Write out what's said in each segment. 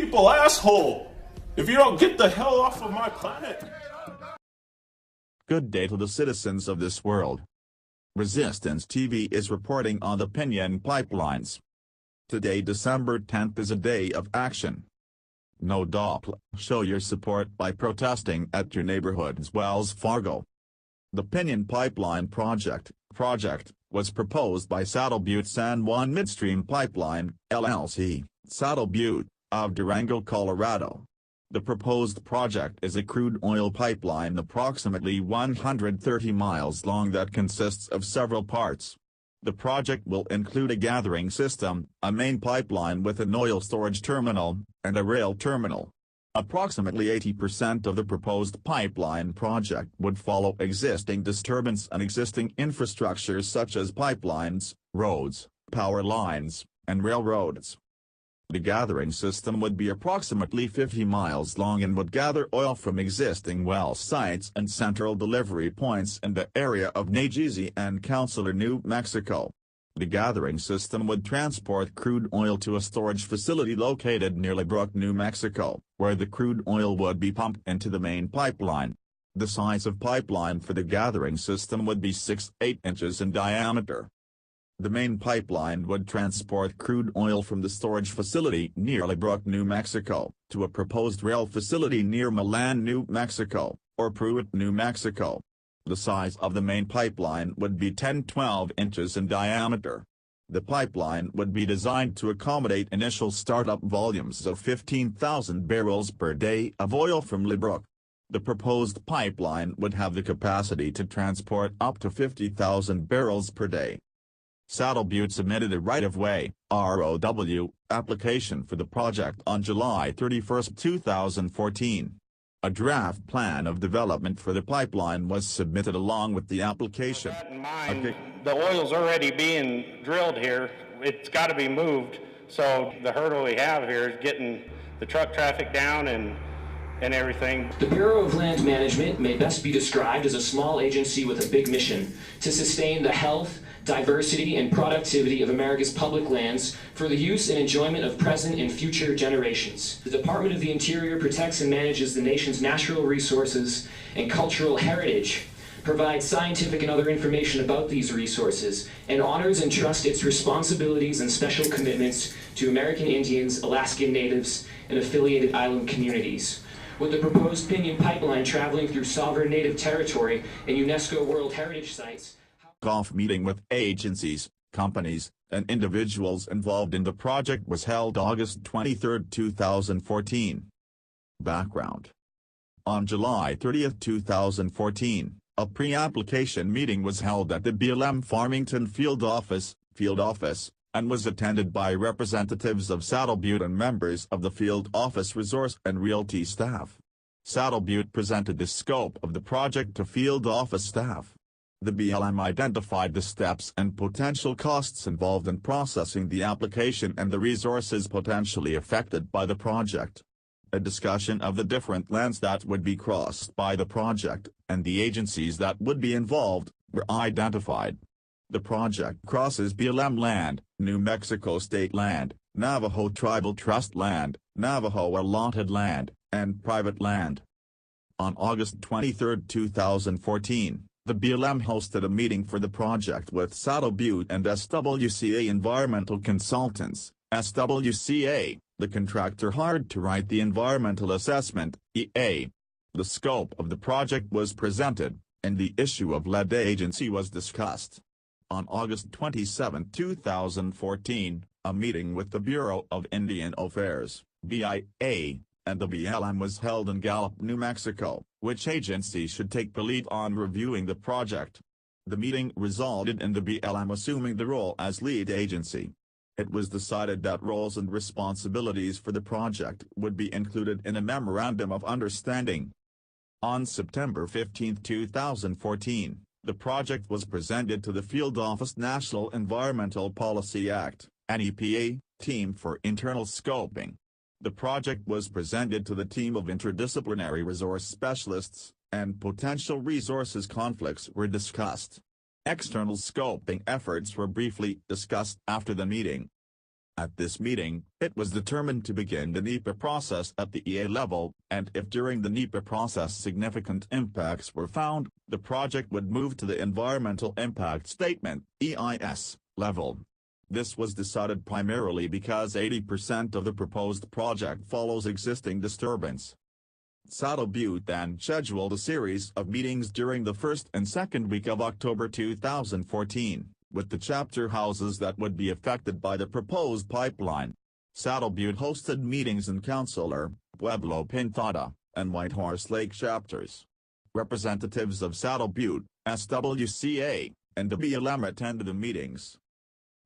people, asshole! If you don't get the hell off of my planet! Good day to the citizens of this world. Resistance TV is reporting on the Piñon pipelines. Today, December 10th, is a day of action. No doubt, show your support by protesting at your neighborhood's Wells Fargo. The Piñon Pipeline project was proposed by Saddle Butte San Juan Midstream Pipeline, LLC, Saddle Butte, of Durango, Colorado. The proposed project is a crude oil pipeline approximately 130 miles long that consists of several parts. The project will include a gathering system, a main pipeline with an oil storage terminal, and a rail terminal. Approximately 80% of the proposed pipeline project would follow existing disturbance and existing infrastructure such as pipelines, roads, power lines, and railroads. The gathering system would be approximately 50 miles long and would gather oil from existing well sites and central delivery points in the area of Nagese and Counselor, New Mexico. The gathering system would transport crude oil to a storage facility located near LeBrook, New Mexico, where the crude oil would be pumped into the main pipeline. The size of pipeline for the gathering system would be 6-8 inches in diameter. The main pipeline would transport crude oil from the storage facility near LeBrook, New Mexico, to a proposed rail facility near Milan, New Mexico, or Pruitt, New Mexico. The size of the main pipeline would be 10-12 inches in diameter. The pipeline would be designed to accommodate initial startup volumes of 15,000 barrels per day of oil from LeBrook. The proposed pipeline would have the capacity to transport up to 50,000 barrels per day. Saddle Butte submitted a right-of-way (ROW) application for the project on July 31, 2014. A draft plan of development for the pipeline was submitted along with the application. With that in mind, the oil's already being drilled here. It's got to be moved. So the hurdle we have here is getting the truck traffic down and everything. The Bureau of Land Management may best be described as a small agency with a big mission to sustain the health, diversity, and productivity of America's public lands for the use and enjoyment of present and future generations. The Department of the Interior protects and manages the nation's natural resources and cultural heritage, provides scientific and other information about these resources, and honors and trusts its responsibilities and special commitments to American Indians, Alaskan Natives, and affiliated island communities. With the proposed Piñon pipeline traveling through sovereign native territory and UNESCO World Heritage Sites, Meeting with agencies, companies, and individuals involved in the project was held August 23, 2014. Background. On July 30, 2014, a pre-application meeting was held at the BLM Farmington field office, and was attended by representatives of Saddle Butte and members of the field office resource and realty staff. Saddle Butte presented the scope of the project to field office staff. The BLM identified the steps and potential costs involved in processing the application and the resources potentially affected by the project. A discussion of the different lands that would be crossed by the project, and the agencies that would be involved, were identified. The project crosses BLM land, New Mexico state land, Navajo Tribal Trust land, Navajo allotted land, and private land. On August 23, 2014, the BLM hosted a meeting for the project with Saddle Butte and SWCA Environmental Consultants, SWCA, the contractor hired to write the environmental assessment, EA. The scope of the project was presented, and the issue of lead agency was discussed. On August 27, 2014, a meeting with the Bureau of Indian Affairs, BIA, and the BLM was held in Gallup, New Mexico, which agency should take the lead on reviewing the project. The meeting resulted in the BLM assuming the role as lead agency. It was decided that roles and responsibilities for the project would be included in a memorandum of understanding. On September 15, 2014, the project was presented to the Field Office National Environmental Policy Act, NEPA, team for internal scoping. The project was presented to the team of interdisciplinary resource specialists, and potential resources conflicts were discussed. External scoping efforts were briefly discussed after the meeting. At this meeting, it was determined to begin the NEPA process at the EA level, and if during the NEPA process significant impacts were found, the project would move to the Environmental Impact Statement (EIS) level. This was decided primarily because 80% of the proposed project follows existing disturbance. Saddle Butte then scheduled a series of meetings during the first and second week of October 2014. With the chapter houses that would be affected by the proposed pipeline. Saddle Butte hosted meetings in Councilor, Pueblo Pintada, and Whitehorse Lake chapters. Representatives of Saddle Butte, SWCA, and the BLM attended the meetings.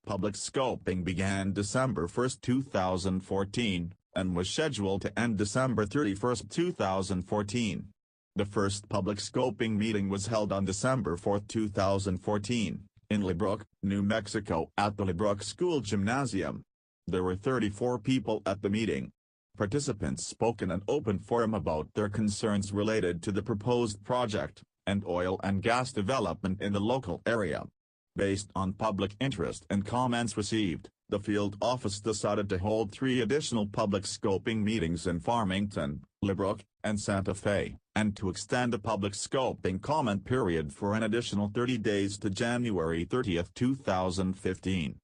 Public scoping began December 1, 2014, and was scheduled to end December 31, 2014. The first public scoping meeting was held on December 4, 2014. In LeBrook, New Mexico at the LeBrook School Gymnasium. There were 34 people at the meeting. Participants spoke in an open forum about their concerns related to the proposed project, and oil and gas development in the local area. Based on public interest and comments received, the field office decided to hold 3 additional public scoping meetings in Farmington, LeBrook, and Santa Fe, and to extend the public scoping comment period for an additional 30 days to January 30, 2015.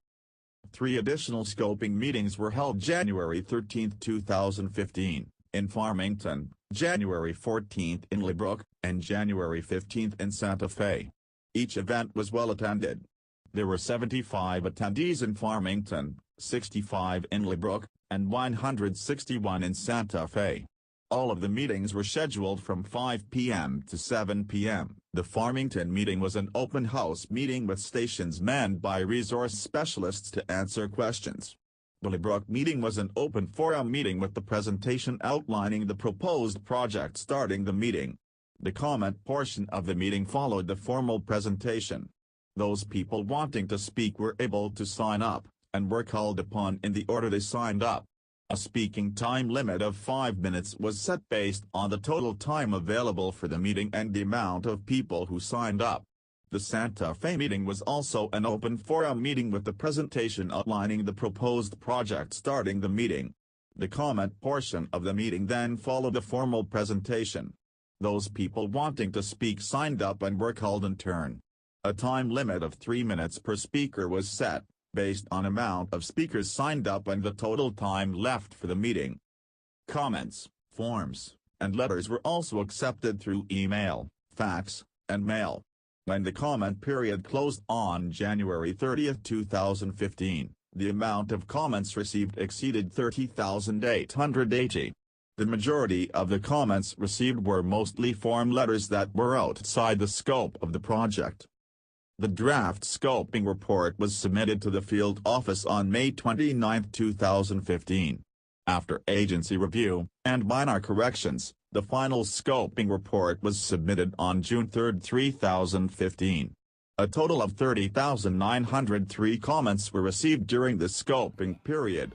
3 additional scoping meetings were held January 13, 2015, in Farmington, January 14 in LeBrook, and January 15 in Santa Fe. Each event was well attended. There were 75 attendees in Farmington, 65 in LeBrook, and 161 in Santa Fe. All of the meetings were scheduled from 5 p.m. to 7 p.m. The Farmington meeting was an open house meeting with stations manned by resource specialists to answer questions. The LeBrook meeting was an open forum meeting with the presentation outlining the proposed project starting the meeting. The comment portion of the meeting followed the formal presentation. Those people wanting to speak were able to sign up, and were called upon in the order they signed up. A speaking time limit of 5 minutes was set based on the total time available for the meeting and the amount of people who signed up. The Santa Fe meeting was also an open forum meeting with the presentation outlining the proposed project starting the meeting. The comment portion of the meeting then followed the formal presentation. Those people wanting to speak signed up and were called in turn. A time limit of 3 minutes per speaker was set, based on amount of speakers signed up and the total time left for the meeting. Comments, forms, and letters were also accepted through email, fax, and mail. When the comment period closed on January 30, 2015, the amount of comments received exceeded 30,880. The majority of the comments received were mostly form letters that were outside the scope of the project. The draft scoping report was submitted to the field office on May 29, 2015. After agency review and minor corrections, the final scoping report was submitted on June 3, 2015. A total of 30,903 comments were received during the scoping period.